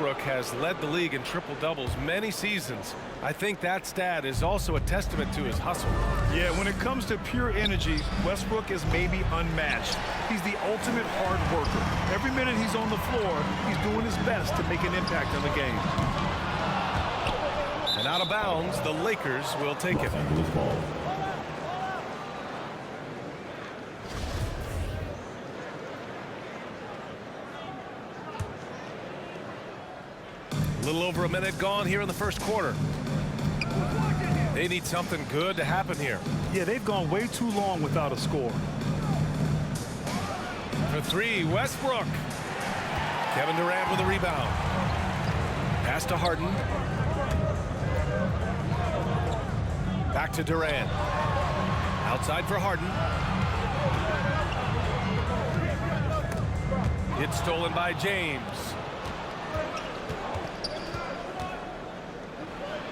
Westbrook has led the league in triple-doubles many seasons. I think that stat is also a testament to his hustle. Yeah, when it comes to pure energy, Westbrook is maybe unmatched. He's the ultimate hard worker. Every minute he's on the floor, he's doing his best to make an impact on the game. And out of bounds, the Lakers will take it. A little over a minute gone here in the first quarter. They need something good to happen here. Yeah, they've gone way too long without a score. For three, Westbrook. Kevin Durant with a rebound. Pass to Harden. Back to Durant. Outside for Harden. It's stolen by James.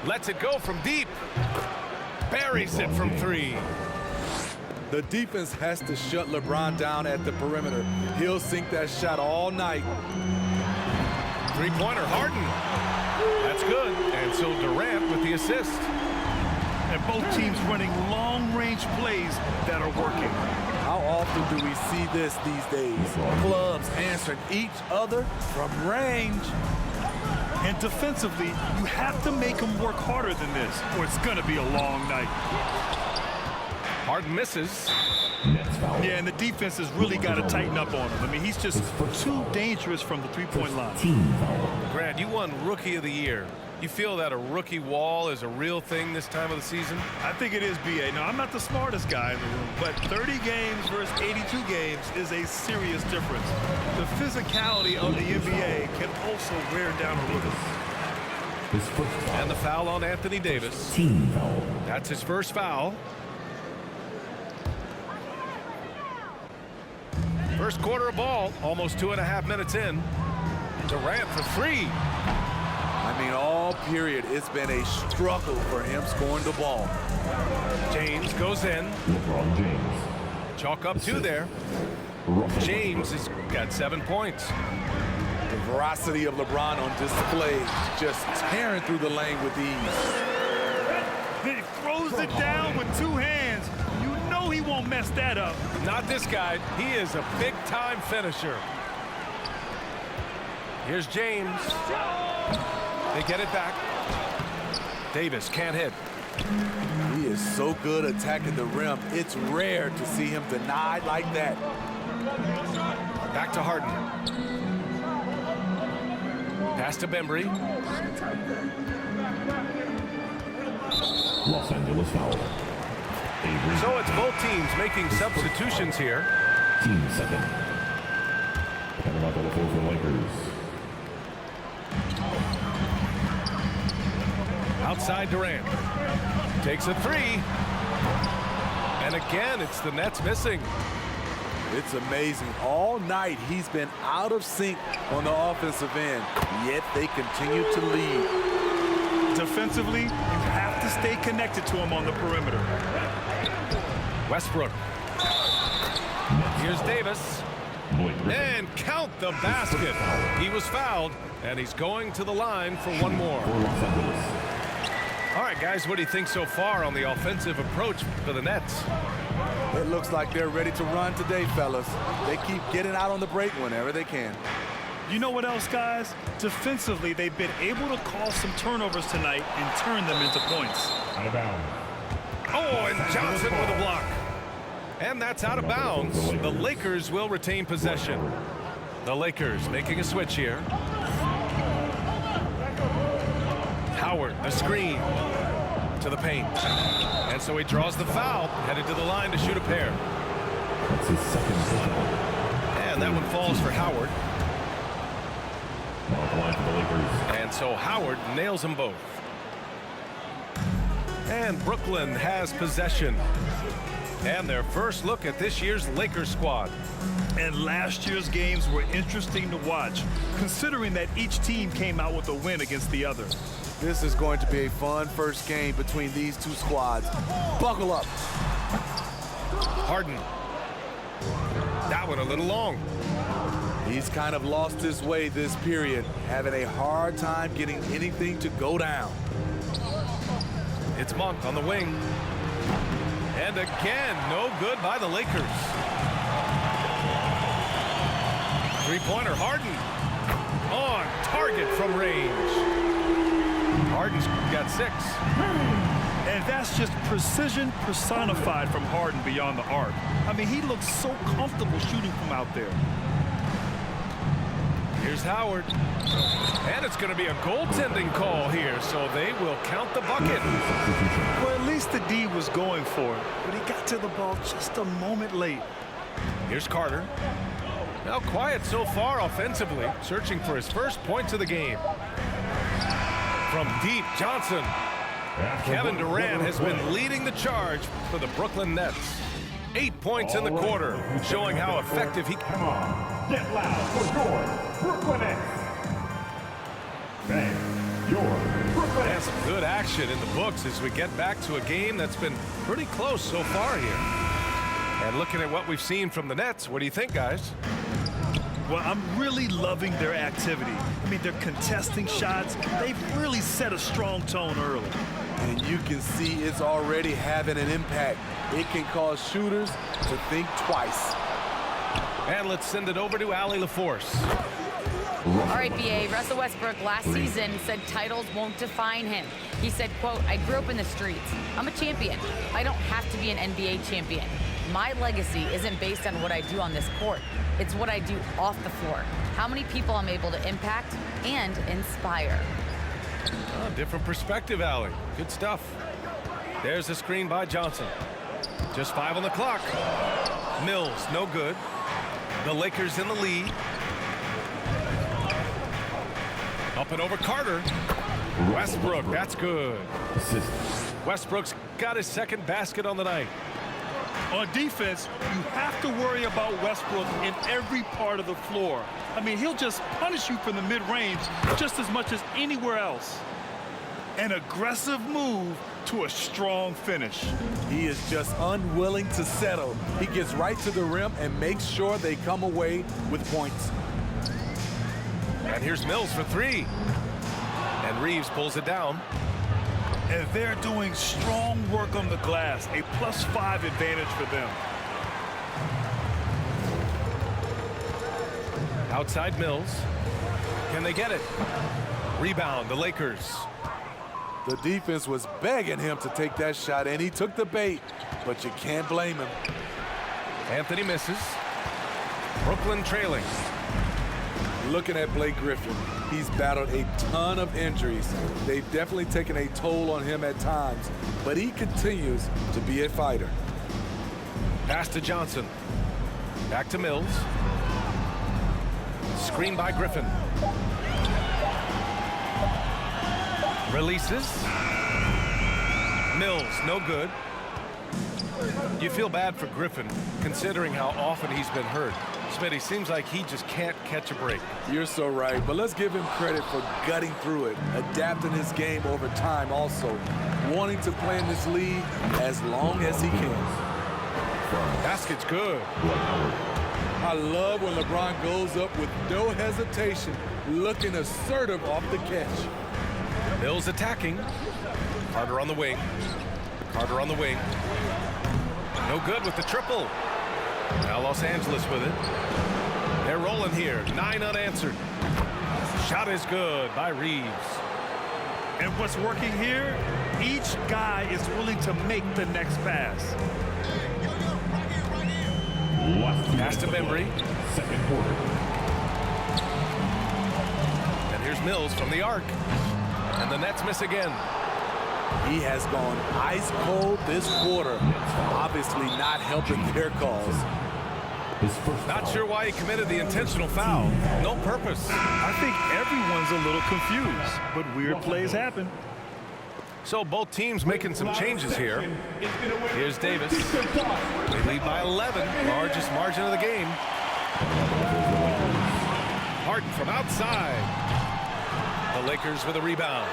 Lets it go from deep. Buries it from three. The defense has to shut LeBron down at the perimeter. He'll sink that shot all night. Three-pointer, Harden. That's good. And so Durant with the assist. And both teams running long-range plays that are working. How often do we see this these days? Clubs answering each other from range. And defensively, you have to make them work harder than this, or it's going to be a long night. Harden misses. Yeah, and the defense has really got to tighten up on him. I mean, he's just too dangerous from the three-point line. Grant, you won Rookie of the Year. You feel that a rookie wall is a real thing this time of the season? I think it is, B.A. Now, I'm not the smartest guy in the room, but 30 games versus 82 games is a serious difference. The physicality of the NBA can also wear down a rookie. And the foul on Anthony Davis. That's his first foul. First quarter of ball, almost 2.5 minutes in. Durant for three. I mean, all period, it's been a struggle for him scoring the ball. James goes in. LeBron James. Chalk up two there. James has got 7 points. The veracity of LeBron on display, just tearing through the lane with ease. Then he throws it down with two hands. You know he won't mess that up. Not this guy. He is a big-time finisher. Here's James. They get it back. Davis can't hit. He is so good attacking the rim. It's rare to see him denied like that. Back to Harden. Pass to Bembry. Los Angeles foul. So it's both teams making substitutions here. Team second. Coming out on the floor for Lakers. Outside Durant. Takes a three. And again, it's the Nets missing. It's amazing. All night he's been out of sync on the offensive end, yet they continue to lead. Defensively, you have to stay connected to him on the perimeter. Westbrook. Here's Davis. And count the basket. He was fouled, and he's going to the line for one more. All right, guys, what do you think so far on the offensive approach for the Nets? It looks like they're ready to run today, fellas. They keep getting out on the break whenever they can. You know what else, guys? Defensively, they've been able to cause some turnovers tonight and turn them into points. Out of bounds. Oh, and Johnson with a block. And that's out of bounds. The Lakers will retain possession. The Lakers making a switch here. Howard, the screen to the paint. And so he draws the foul, headed to the line to shoot a pair. That's his second foul. And that one falls for Howard. Off the line for the Lakers. And so Howard nails them both. And Brooklyn has possession. And their first look at this year's Lakers squad. And last year's games were interesting to watch, considering that each team came out with a win against the other. This is going to be a fun first game between these two squads. Buckle up. Harden. That one a little long. He's kind of lost his way this period, having a hard time getting anything to go down. It's Monk on the wing. And again, no good by the Lakers. Three-pointer, Harden. On target from range. Harden's got 6. And that's just precision personified from Harden beyond the arc. I mean, he looks so comfortable shooting from out there. Here's Howard. And it's going to be a goaltending call here, so they will count the bucket. Well, at least the D was going for it, but he got to the ball just a moment late. Here's Carter. Now quiet so far offensively, searching for his first points of the game. From deep, Johnson. Kevin Durant has been leading the charge for the Brooklyn Nets. 8 points in the quarter, showing how effective he can. Come on, get loud for your Brooklyn Nets. Bang, your Brooklyn And Nets. some good action in the books as we get back to a game that's been pretty close so far here. And looking at what we've seen from the Nets, what do you think, guys? Well, I'm really loving their activity. I mean, they're contesting shots. They've really set a strong tone early. And you can see it's already having an impact. It can cause shooters to think twice. And let's send it over to Allie LaForce. All right, BA, Russell Westbrook last season said titles won't define him. He said, quote, "I grew up in the streets. I'm a champion. I don't have to be an NBA champion. My legacy isn't based on what I do on this court. It's what I do off the floor. How many people I'm able to impact and inspire." Oh, different perspective, Allie. Good stuff. There's a screen by Johnson. Just 5 on the clock. Mills, no good. The Lakers in the lead. Up and over Carter. Westbrook, that's good. Assist. Westbrook's got his second basket on the night. On defense, you have to worry about Westbrook in every part of the floor. I mean, he'll just punish you from the mid-range just as much as anywhere else. An aggressive move to a strong finish. He is just unwilling to settle. He gets right to the rim and makes sure they come away with points. And here's Mills for 3. And Reeves pulls it down. And they're doing strong work on the glass, a +5 advantage for them. Outside Mills. Can they get it? Rebound, the Lakers. The defense was begging him to take that shot, and he took the bait, but you can't blame him. Anthony misses. Brooklyn trailing. Looking at Blake Griffin, he's battled a ton of injuries. They've definitely taken a toll on him at times, but he continues to be a fighter. Pass to Johnson. Back to Mills. Screen by Griffin. Releases. Mills, no good. You feel bad for Griffin, considering how often he's been hurt. Smitty, seems like he just can't catch a break. You're so right, but let's give him credit for gutting through it, adapting his game over time also, wanting to play in this league as long as he can. Basket's good. I love when LeBron goes up with no hesitation, looking assertive off the catch. Mills attacking. Carter on the wing. Carter on the wing. No good with the triple. Now Los Angeles with it. They're rolling here. 9 unanswered. Shot is good by Reeves. And what's working here, each guy is willing to make the next pass. Pass to Bembry. Second quarter. And here's Mills from the arc. And the Nets miss again. He has gone ice cold this quarter, obviously not helping their cause. His first Not foul. sure why he committed the intentional foul. No purpose. I think everyone's a little confused, but weird plays happen. So both teams making some changes here. Here's Davis. They lead by 11, largest margin of the game. Harden from outside. The Lakers with a rebound.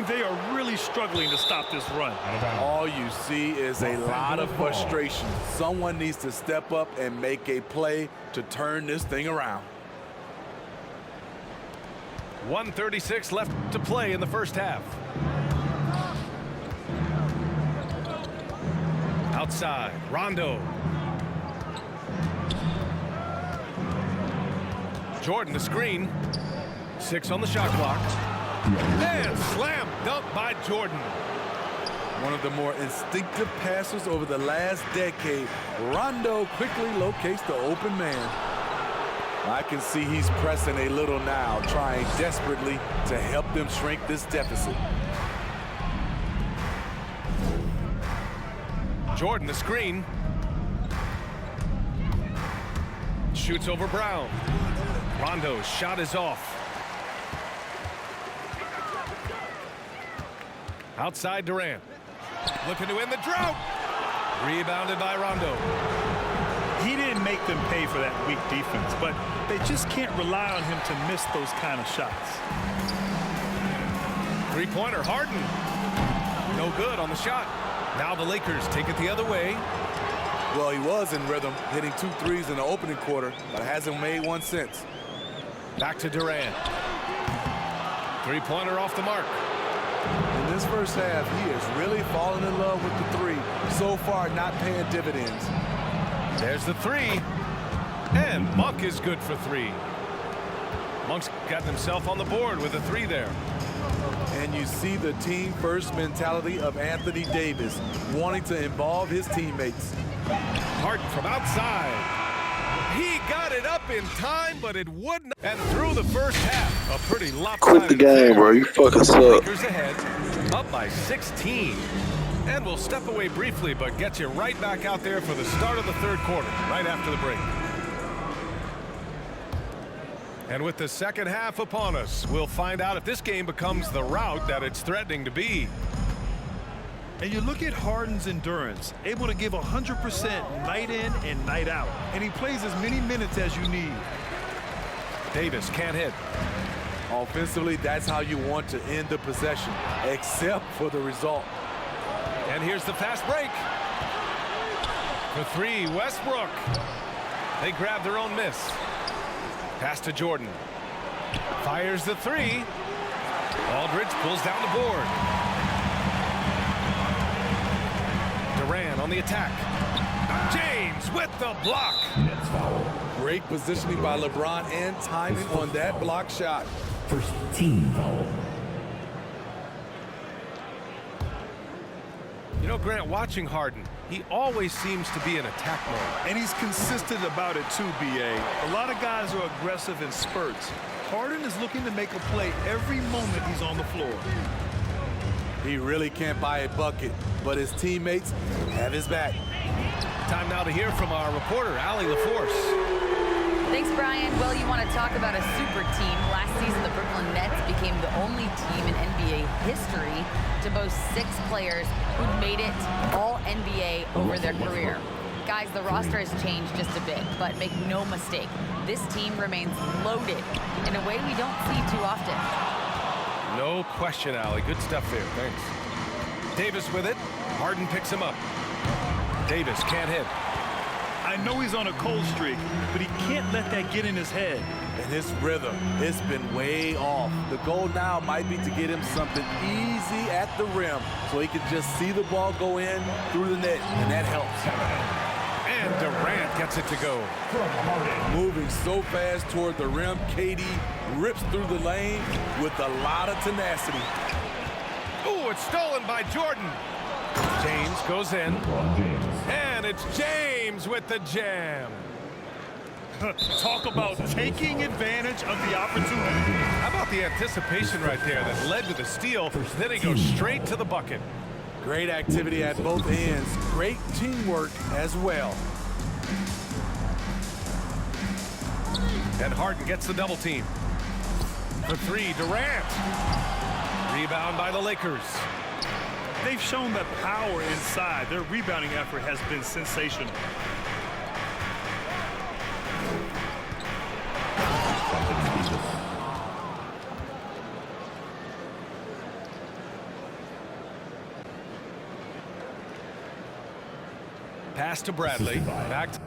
They are really struggling to stop this run. All you see is a lot of frustration. Someone needs to step up and make a play to turn this thing around. 1:36 left to play in the first half. Outside, Rondo. Jordan the screen. 6 on the shot clock. And slam dunk by Jordan. One of the more instinctive passers over the last decade. Rondo quickly locates the open man. I can see he's pressing a little now, trying desperately to help them shrink this deficit. Jordan the screen. Shoots over Brown. Rondo's shot is off. Outside Durant. Looking to end the drought. Rebounded by Rondo. He didn't make them pay for that weak defense, but they just can't rely on him to miss those kind of shots. Three-pointer, Harden. No good on the shot. Now the Lakers take it the other way. Well, he was in rhythm, hitting 2 threes in the opening quarter, but hasn't made one since. Back to Durant. Three-pointer off the mark. In this first half, he is really falling in love with the three. So far, not paying dividends. There's the three. And Monk is good for 3. Monk's gotten himself on the board with a 3 there. And you see the team-first mentality of Anthony Davis, wanting to involve his teammates. Harden from outside. He got it up in time, but it wouldn't. And through the first half, a pretty lopsided. Quit the game, bro. You fucking suck. Lakers ahead, up by 16. And we'll step away briefly, but get you right back out there for the start of the third quarter, right after the break. And with the second half upon us, we'll find out if this game becomes the rout that it's threatening to be. And you look at Harden's endurance, able to give 100% night in and night out. And he plays as many minutes as you need. Davis can't hit. Offensively, that's how you want to end the possession, except for the result. And here's the fast break. For 3, Westbrook. They grab their own miss. Pass to Jordan. Fires the 3. Aldridge pulls down the board. Durant on the attack. James with the block. Nets foul. Great positioning by LeBron and timing on that block shot. First team foul. You know, Grant, watching Harden, he always seems to be in attack mode. And he's consistent about it too, B.A. A lot of guys are aggressive in spurts. Harden is looking to make a play every moment he's on the floor. He really can't buy a bucket, but his teammates have his back. Time now to hear from our reporter, Allie LaForce. Thanks, Brian. Well, you want to talk about a super team. Last season, the Brooklyn Nets became the only team in NBA history to boast 6 players who'd made it all NBA over their career. Guys, the roster has changed just a bit, but make no mistake, this team remains loaded in a way we don't see too often. No question, Allie. Good stuff there. Thanks. Davis with it. Harden picks him up. Davis can't hit. I know he's on a cold streak, but he can't let that get in his head. And his rhythm, it's been way off. The goal now might be to get him something easy at the rim so he can just see the ball go in through the net, and that helps. And Durant gets it to go. Moving so fast toward the rim, KD rips through the lane with a lot of tenacity. Ooh, it's stolen by Jordan. James goes in. LeBron James. And it's James with the jam. Talk about taking advantage of the opportunity. How about the anticipation right there that led to the steal? Then he goes straight to the bucket. Great activity at both ends. Great teamwork as well. And Harden gets the double team. For 3, Durant. Rebound by the Lakers. They've shown that power inside. Their rebounding effort has been sensational. Pass to Bradley. Back to